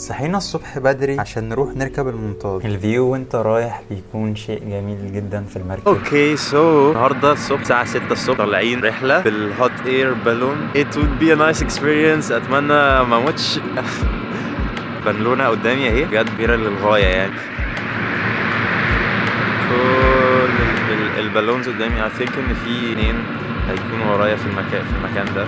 صحينا الصبح بدري عشان نروح نركب المنطاد. الفيو وانت رايح بيكون شيء جميل جدا في المركب. اوكي النهارده الصبح الساعه 6 الصبح طالعين رحله بالهوت اير بالون. It would be a nice experience. اتمنى ما اموتش. بالونه قدامي اهي بجد كبيره للغايه يعني. كل البالونز قدامي. I think ان في 2 هيكونوا ورايا في المكان ده.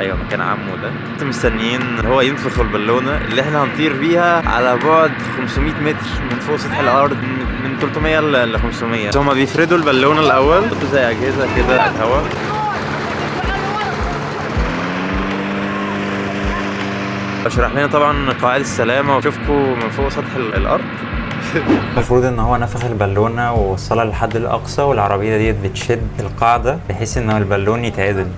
ايوه مكان عمو ده. انت مستنيين هو ينفخ البالونه اللي احنا هنطير بيها على بعد 500 متر من فوق سطح الارض، من 300 ل 500. هما بيفردوا البالونه الاول، بيحطوا زي اجهزه كده على الهواء. اشرح لنا طبعا قواعد السلامه واشوفكم من فوق سطح الارض. المفروض ان هو نفخ البالونه ووصلها للحد الاقصى، والعربيه ديت بتشد القاعده بحيث ان البالون يتعدل.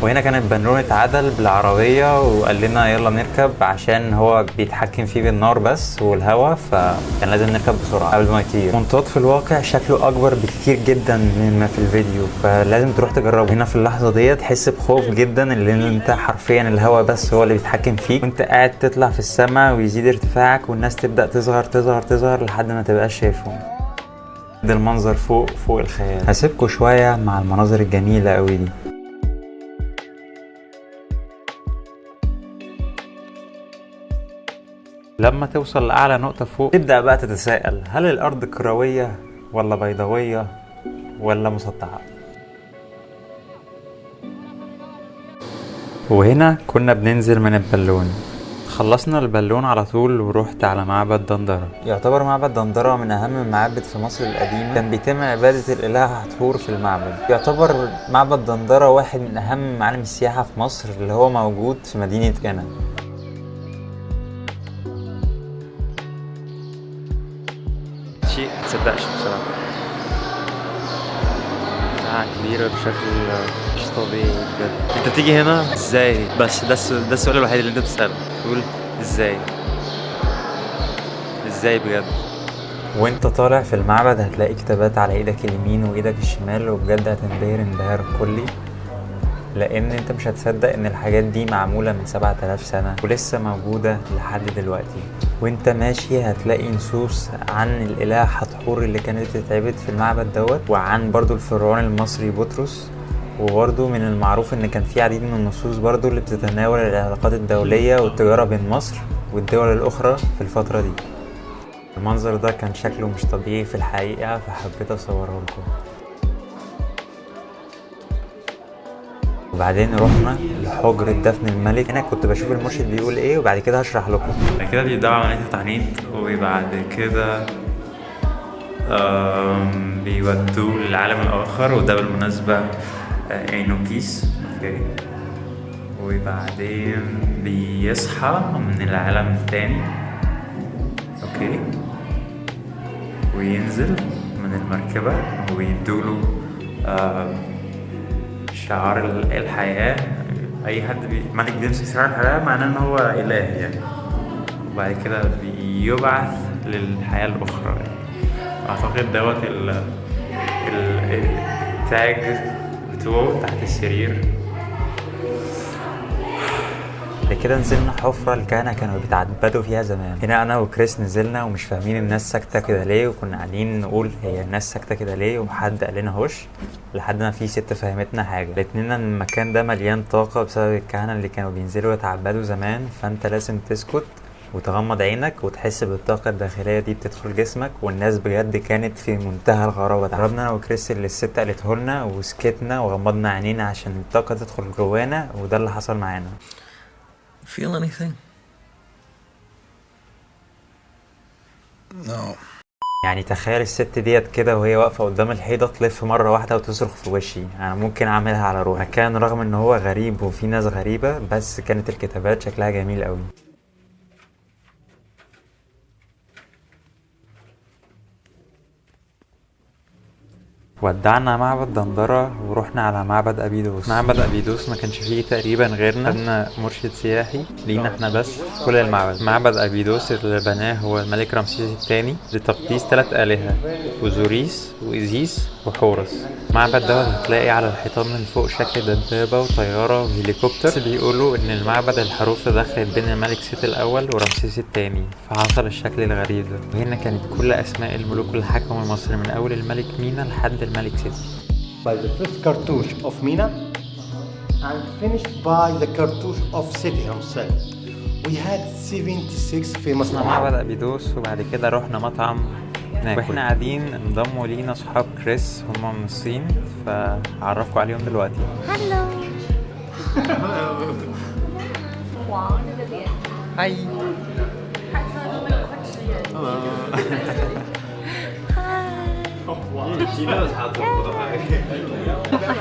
وهنا كان البالون اتعدل بالعربية وقال لنا يلا نركب عشان هو بيتحكم فيه بالنار بس والهواء، فكان لازم نركب بسرعة قبل ما يطير. منطاد في الواقع شكله أكبر بكتير جدا مما في الفيديو، فلازم تروح تجربه. هنا في اللحظة دي تحس بخوف جدا، لأن انت حرفيا الهواء بس هو اللي بيتحكم فيك، وانت قاعد تطلع في السماء ويزيد ارتفاعك والناس تبدأ تظهر لحد ما تبقاش شايفهم. ده المنظر فوق الخيال. هسيبكوا شوية مع المناظر الجميلة قوي دي. لما توصل لأعلى نقطة فوق تبدأ بقى تتساءل، هل الأرض كروية ولا بيضاوية ولا مسطحة؟ وهنا كنا بننزل من البالون. خلصنا البالون على طول ورحت على معبد دندرة. يعتبر معبد دندرة من أهم المعابد في مصر القديمة، كان بيتم عبادة الإله حتحور في المعبد. يعتبر معبد دندرة واحد من أهم معالم السياحة في مصر، اللي هو موجود في مدينة قنا. شيء متصدقش بصراحة. كبيرة بشكل مش طبيعي بجد. انت تيجي هنا ازاي؟ بس ده السؤال الوحيد اللي انت بتسأله، تقول ازاي بجد. وانت طالع في المعبد هتلاقي كتابات على ايدك اليمين وايدك الشمال، وبجد هتنبهر انبهار كلي، لان انت مش هتصدق ان الحاجات دي معمولة من 7000 سنة ولسه موجودة لحد دلوقتي. وانت ماشي هتلاقي نصوص عن الاله حتحور اللي كانت بتتعبد في المعبد دوت، وعن برضو الفرعون المصري بطرس. وبرضو من المعروف ان كان في عديد من النصوص برضو اللي بتتناول العلاقات الدولية والتجارة بين مصر والدول الاخرى في الفترة دي. المنظر ده كان شكله مش طبيعي في الحقيقة، فحبيت اصوره لكم. وبعدين رحنا لحجرة دفن الملك. هنا كنت بشوف المرشد بيقول ايه، وبعد كده هشرح لكم. بعد كده بيبدأوا عملية التعنيط، وبعد كده بيودوه للعالم الآخر، وده بالمناسبة اينوكيس. اوكي. وبعدين بيصحى من العالم التاني. اوكي. وينزل من المركبة ويدوله شعار الحياة. أي حد ملك بيمسك شعار الحياة معناه إن هو إله يعني. وبعد كده بيبعث للحياة الأخرى. أعتقد دوت التاج بتوعه تحت السرير. بعد كده نزلنا حفرة الكهنة كانوا بيتعبدوا فيها زمان. هنا أنا وكريس نزلنا ومش فاهمين الناس ساكتة كده ليه، وكنا قاعدين نقول هي الناس ساكتة كده ليه، وحد قال لنا هوش، لحد ما في ست فهمتنا حاجة. قالت لنا إن المكان ده مليان طاقة بسبب الكهنة اللي كانوا بينزلوا يتعبدوا زمان، فأنت لازم تسكت وتغمض عينك وتحس بالطاقة الداخلية دي بتدخل جسمك. والناس بجد كانت في منتهى الغرابة. تعرفنا أنا وكريس اللي الست قالته لنا وسكتنا وغمضنا عينينا عشان الطاقة تدخل جوانا، وده اللي حصل معانا. Feel anything? No. يعني تخيل الست ديت كده وهي واقفة قدام الحيطة تلف مرة واحدة وتصرخ في وشي. أنا ممكن أعملها على روحي. كان رغم إن هو غريب وفي ناس غريبة، بس كانت الكتابات شكلها جميل قوي. ودعنا معبد دندرة ورحنا على معبد أبيدوس. معبد أبيدوس ما كانش فيه تقريبا غيرنا، خدنا مرشد سياحي لينا احنا بس في كل المعبد. معبد أبيدوس اللي بناه هو الملك رمسيس الثاني لتقديس 3 آلهة، أوزوريس وإيزيس وحورس. المعبد دوت هتلاقي على الحيطان من فوق شكل دبابة وطيارة وهليكوبتر، بس بيقولوا ان المعبد الحروف دخلت بين الملك سيت الاول ورمسيس الثاني فحصل الشكل الغريب ده. وهنا كانت كل اسماء الملوك اللي حكموا مصر من اول الملك مينا لحد الملك سيت. By the first cartouche of Mina and finished by the cartouche of Seti himself. We had 76 famous وصلنا معبد ابيدوس وبعد كده رحنا مطعم ناكل. واحنا قاعدين انضموا لينا اصحاب كريس هم من الصين فهعرفكم عليهم دلوقتي. Hello. 黄这个脸， هاي 看出来都没有快吃人。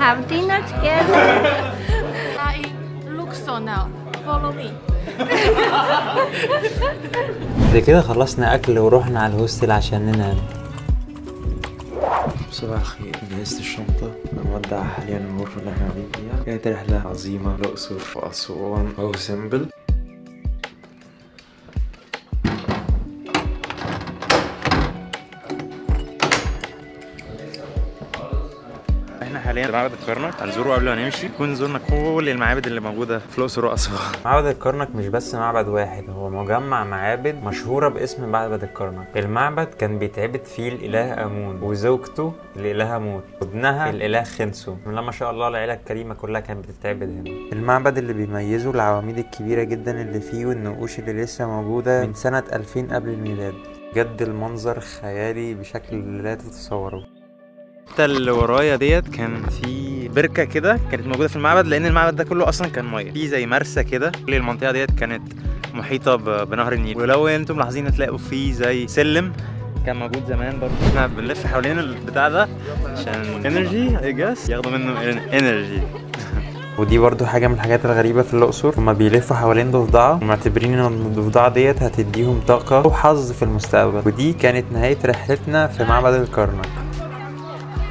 Have dinner together. I look so now. Follow me. بعد كده خلصنا اكل ورحنا على الهوستل عشان ننام. صباح الخير، جهزت الشنطة بنودع حاليا الغرفة اللي احنا قاعدين فيها. كانت رحلة عظيمة الأقصر وأسوان أو سمبل. احنا حاليا في معبد الكرنك هنزوره قبل ما نمشي، نكون زورنا كل المعابد اللي موجودة في الأقصر وأسوان. معبد الكرنك مش بس معبد واحد، هو مجمع معابد مشهورة باسم معبد الكرنك. المعبد كان بيتعبد فيه الإله آمون وزوجته الإله موت وابنها الإله خنسو. بسم الله ما شاء الله العيلة الكريمة كلها كانت بتتعبد هنا. المعبد اللي بيميزه العواميد الكبيرة جدا اللي فيه والنقوش اللي لسه موجودة من سنة 2000 قبل الميلاد. بجد المنظر خيالي بشكل لا تتصوره. الحته اللي ورايا ديت كان في بركه كده كانت موجوده في المعبد، لان المعبد ده كله اصلا كان ميه، في زي مرسى كده. كل المنطقه ديت كانت محيطه بنهر النيل. ولو انتم ملاحظين هتلاقوا في زي سلم كان موجود زمان برضه. احنا بنلف حوالين البتاع ده عشان انرجي اي جاس ياخدوا منه انرجي. ودي برضو حاجة من الحاجات الغريبة في الأقصر، هما بيلفوا حوالين ضفدعة ومعتبرين ان الضفدعة ديت هتديهم طاقة وحظ في المستقبل. ودي كانت نهاية رحلتنا في معبد الكرنك.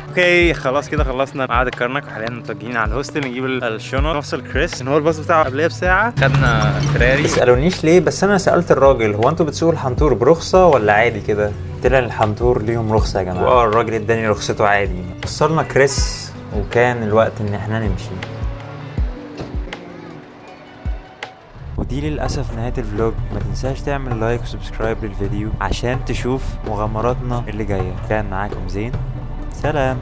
اوكي خلاص كده خلصنا معبد الكرنك وحاليا متوجهين على الهوستل نجيب الشنط. نوصل كريس ان هو الباص بتاعه قبلها بساعة. خدنا فراري. تسألونيش ليه، بس انا سألت الراجل هو انتوا بتسوقوا الحنطور برخصة ولا عادي كده؟ طلع الحنطور ليهم رخصة يا جماعة. الراجل اداني رخصته عادي. وصلنا كريس وكان الوقت ان احنا نمشي. ودي للأسف نهاية الفلوج. ما تنساش تعمل لايك وسبسكرايب للفيديو عشان تشوف مغامراتنا اللي جاية. كان معاكم زين، سلام.